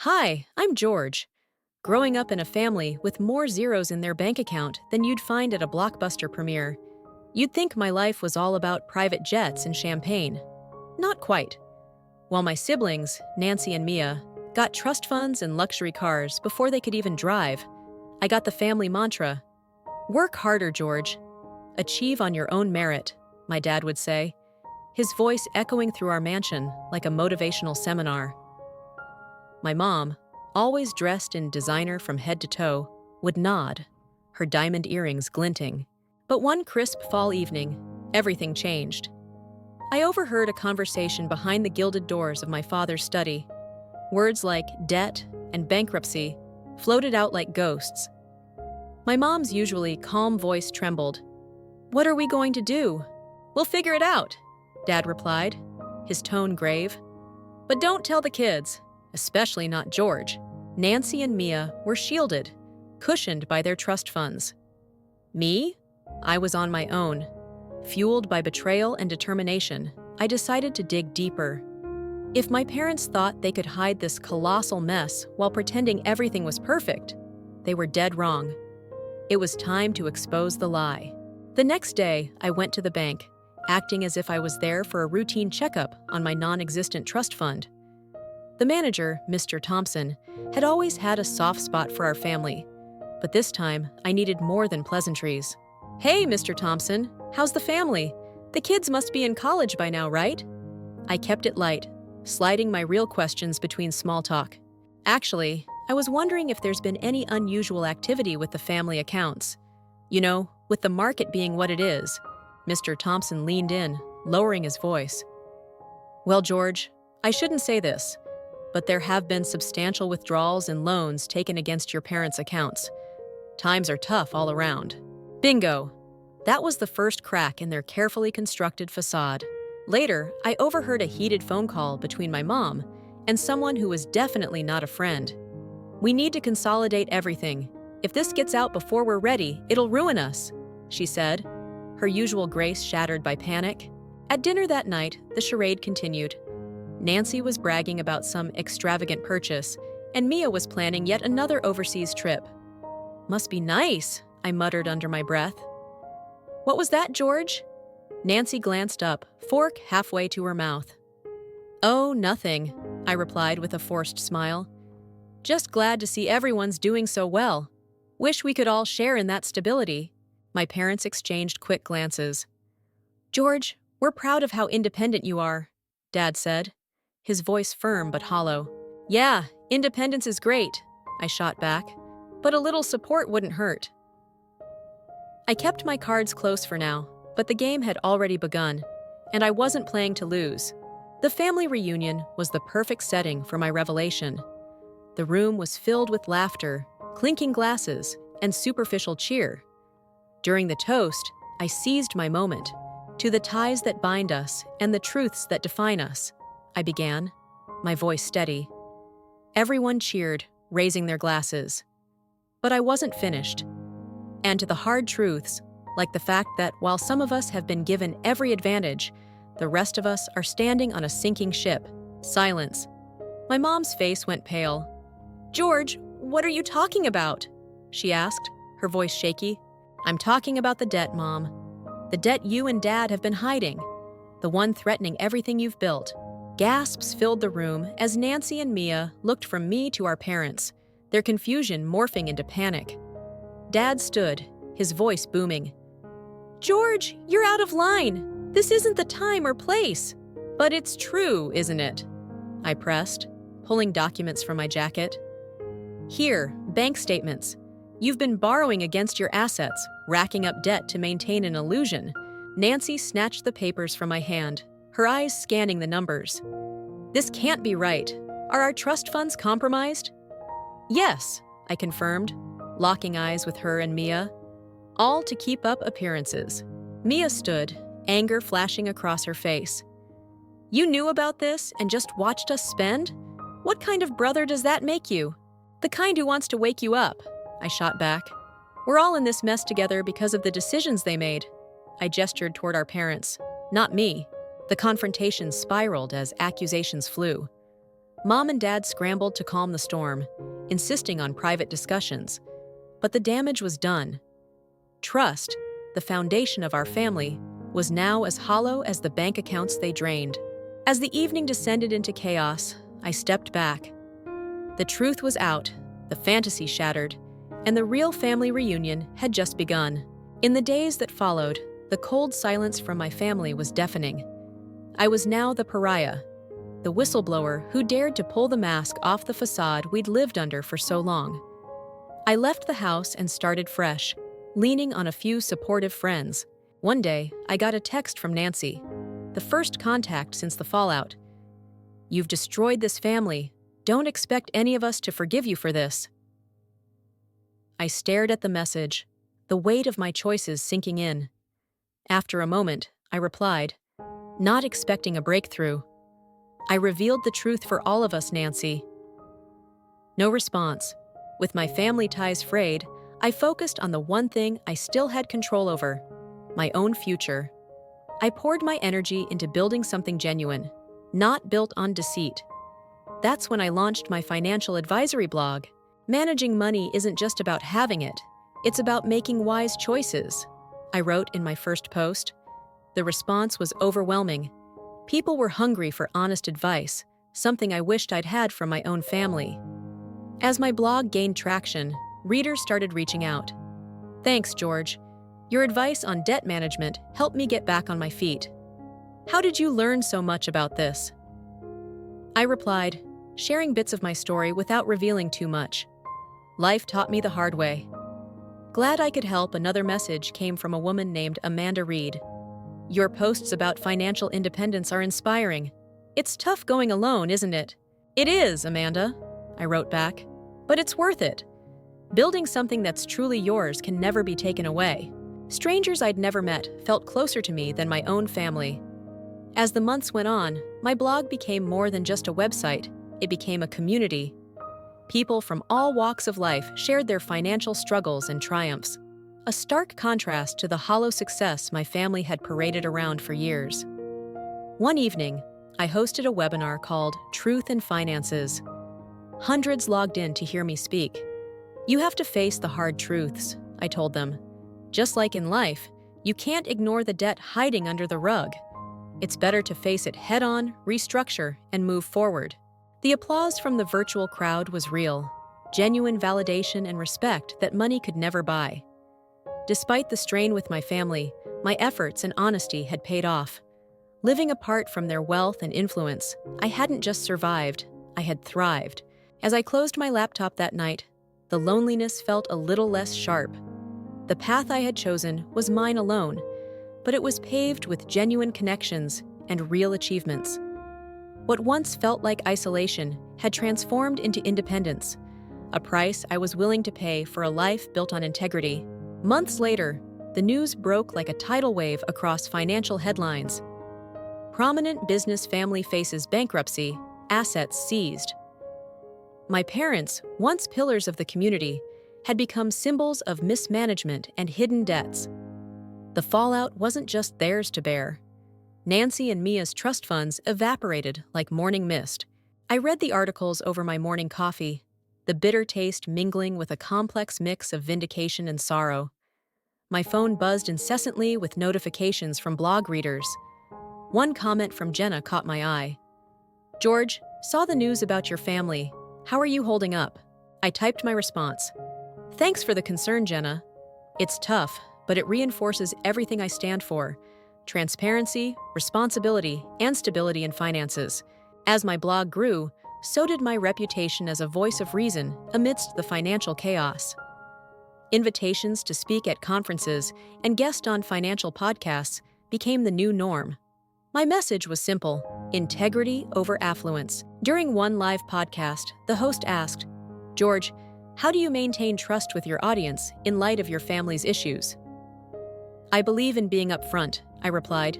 Hi, I'm George. Growing up in a family with more zeros in their bank account than you'd find at a blockbuster premiere, you'd think my life was all about private jets and champagne. Not quite. While my siblings, Nancy and Mia, got trust funds and luxury cars before they could even drive, I got the family mantra: work harder, George. Achieve on your own merit, my dad would say, his voice echoing through our mansion like a motivational seminar. My mom, always dressed in designer from head to toe, would nod, her diamond earrings glinting. But one crisp fall evening, everything changed. I overheard a conversation behind the gilded doors of my father's study. Words like debt and bankruptcy floated out like ghosts. My mom's usually calm voice trembled. "What are we going to do?" "We'll figure it out," Dad replied, his tone grave. "But don't tell the kids, especially not George." Nancy and Mia were shielded, cushioned by their trust funds. Me? I was on my own. Fueled by betrayal and determination, I decided to dig deeper. If my parents thought they could hide this colossal mess while pretending everything was perfect, they were dead wrong. It was time to expose the lie. The next day, I went to the bank, acting as if I was there for a routine checkup on my non-existent trust fund. The manager, Mr. Thompson, had always had a soft spot for our family, but this time I needed more than pleasantries. "Hey, Mr. Thompson, how's the family? The kids must be in college by now, right?" I kept it light, sliding my real questions between small talk. "Actually, I was wondering if there's been any unusual activity with the family accounts. You know, with the market being what it is." Mr. Thompson leaned in, lowering his voice. "Well, George, I shouldn't say this, but there have been substantial withdrawals and loans taken against your parents' accounts. Times are tough all around." Bingo! That was the first crack in their carefully constructed facade. Later, I overheard a heated phone call between my mom and someone who was definitely not a friend. "We need to consolidate everything. If this gets out before we're ready, it'll ruin us," she said, her usual grace shattered by panic. At dinner that night, the charade continued. Nancy was bragging about some extravagant purchase, and Mia was planning yet another overseas trip. "Must be nice," I muttered under my breath. "What was that, George?" Nancy glanced up, fork halfway to her mouth. "Oh, nothing," I replied with a forced smile. "Just glad to see everyone's doing so well. Wish we could all share in that stability." My parents exchanged quick glances. "George, we're proud of how independent you are," Dad said, his voice firm but hollow. "Yeah, independence is great," I shot back, "but a little support wouldn't hurt." I kept my cards close for now, but the game had already begun, and I wasn't playing to lose. The family reunion was the perfect setting for my revelation. The room was filled with laughter, clinking glasses, and superficial cheer. During the toast, I seized my moment. "To the ties that bind us and the truths that define us," I began, my voice steady. Everyone cheered, raising their glasses. But I wasn't finished. And to the hard truths, like the fact that while some of us have been given every advantage, the rest of us are standing on a sinking ship. Silence. My mom's face went pale. "George, what are you talking about?" she asked, her voice shaky. "I'm talking about the debt, Mom. The debt you and Dad have been hiding. The one threatening everything you've built." Gasps filled the room as Nancy and Mia looked from me to our parents, their confusion morphing into panic. Dad stood, his voice booming. "George, you're out of line. This isn't the time or place." "But it's true, isn't it?" I pressed, pulling documents from my jacket. "Here, bank statements. You've been borrowing against your assets, racking up debt to maintain an illusion." Nancy snatched the papers from my hand, her eyes scanning the numbers. "This can't be right. Are our trust funds compromised?" "Yes," I confirmed, locking eyes with her and Mia. All to keep up appearances. Mia stood, anger flashing across her face. "You knew about this and just watched us spend? What kind of brother does that make you?" "The kind who wants to wake you up," I shot back. "We're all in this mess together because of the decisions they made." I gestured toward our parents. "Not me." The confrontation spiraled as accusations flew. Mom and Dad scrambled to calm the storm, insisting on private discussions. But the damage was done. Trust, the foundation of our family, was now as hollow as the bank accounts they drained. As the evening descended into chaos, I stepped back. The truth was out, the fantasy shattered, and the real family reunion had just begun. In the days that followed, the cold silence from my family was deafening. I was now the pariah, the whistleblower who dared to pull the mask off the facade we'd lived under for so long. I left the house and started fresh, leaning on a few supportive friends. One day, I got a text from Nancy, the first contact since the fallout. "You've destroyed this family. Don't expect any of us to forgive you for this." I stared at the message, the weight of my choices sinking in. After a moment, I replied, not expecting a breakthrough. "I revealed the truth for all of us, Nancy." No response. With my family ties frayed, I focused on the one thing I still had control over, my own future. I poured my energy into building something genuine, not built on deceit. That's when I launched my financial advisory blog. Managing money isn't just about having it, it's about making wise choices, I wrote in my first post. The response was overwhelming. People were hungry for honest advice, something I wished I'd had from my own family. As my blog gained traction, readers started reaching out. "Thanks, George. Your advice on debt management helped me get back on my feet. How did you learn so much about this?" I replied, sharing bits of my story without revealing too much. Life taught me the hard way. Glad I could help. Another message came from a woman named Amanda Reed. "Your posts about financial independence are inspiring. It's tough going alone, isn't it?" "It is, Amanda," I wrote back, "but it's worth it. Building something that's truly yours can never be taken away." Strangers I'd never met felt closer to me than my own family. As the months went on, my blog became more than just a website. It became a community. People from all walks of life shared their financial struggles and triumphs, a stark contrast to the hollow success my family had paraded around for years. One evening, I hosted a webinar called Truth in Finances. Hundreds logged in to hear me speak. "You have to face the hard truths," I told them. "Just like in life, you can't ignore the debt hiding under the rug. It's better to face it head-on, restructure, and move forward." The applause from the virtual crowd was real, genuine validation and respect that money could never buy. Despite the strain with my family, my efforts and honesty had paid off. Living apart from their wealth and influence, I hadn't just survived, I had thrived. As I closed my laptop that night, the loneliness felt a little less sharp. The path I had chosen was mine alone, but it was paved with genuine connections and real achievements. What once felt like isolation had transformed into independence, a price I was willing to pay for a life built on integrity. Months later, the news broke like a tidal wave across financial headlines. Prominent business family faces bankruptcy, assets seized. My parents, once pillars of the community, had become symbols of mismanagement and hidden debts. The fallout wasn't just theirs to bear. Nancy and Mia's trust funds evaporated like morning mist. I read the articles over my morning coffee, the bitter taste mingling with a complex mix of vindication and sorrow. My phone buzzed incessantly with notifications from blog readers. One comment from Jenna caught my eye. "George, saw the news about your family. How are you holding up?" I typed my response. "Thanks for the concern, Jenna. It's tough, but it reinforces everything I stand for: transparency, responsibility, and stability in finances." As my blog grew, so did my reputation as a voice of reason amidst the financial chaos. Invitations to speak at conferences and guest on financial podcasts became the new norm. My message was simple: integrity over affluence. During one live podcast, the host asked, "George, how do you maintain trust with your audience in light of your family's issues?" "I believe in being upfront," I replied.